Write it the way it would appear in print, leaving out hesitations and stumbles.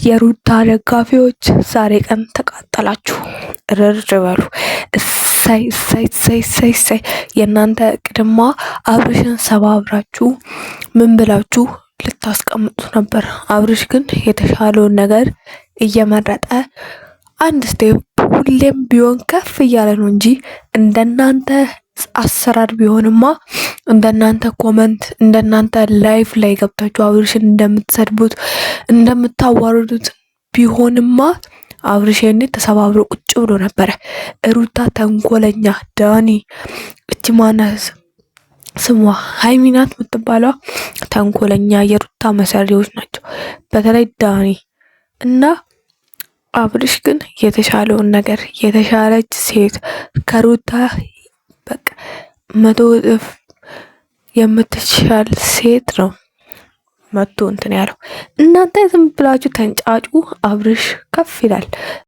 የሩታ ደጋፊዎች ዛሬ ቀን ተቃጠላችሁ፣ እርር በሉ። እሰይ እሰይ እሰይ እሰይ እሰይ። የእናንተ ቅድማ አብርሽን ሰባብራችሁ ምን ብላችሁ ልታስቀምጡ ነበር። አብርሽ ግን የተሻለውን ነገር እየመረጠ አንድ ስቴፕ ሁሌም ቢሆን ከፍ እያለ ነው እንጂ እንደናንተ አሰራር ቢሆንማ እንደናንተ ኮመንት እንደናንተ ላይፍ ላይ ገብታችሁ አብርሽን እንደምትሰድቡት እንደምታዋርዱት ቢሆንማ አብርሽ ያኔ ተሰባብሮ ቁጭ ብሎ ነበረ። ሩታ ተንኮለኛ ዳኒ እቺ ማናስ ስሟ ሃይሚናት የምትባለው ተንኮለኛ የሩታ መሰሪዎች ናቸው። በተለይ ዳኒ እና አብርሽ ግን የተሻለውን ነገር የተሻለች ሴት ከሩታ በቃ 100 እጥፍ የምትሻል ሴት ነው መጥቶ እንትን ያለው። እናንተ ዝም ብላችሁ ተንጫጩ። አብርሽ ከፍ ይላል።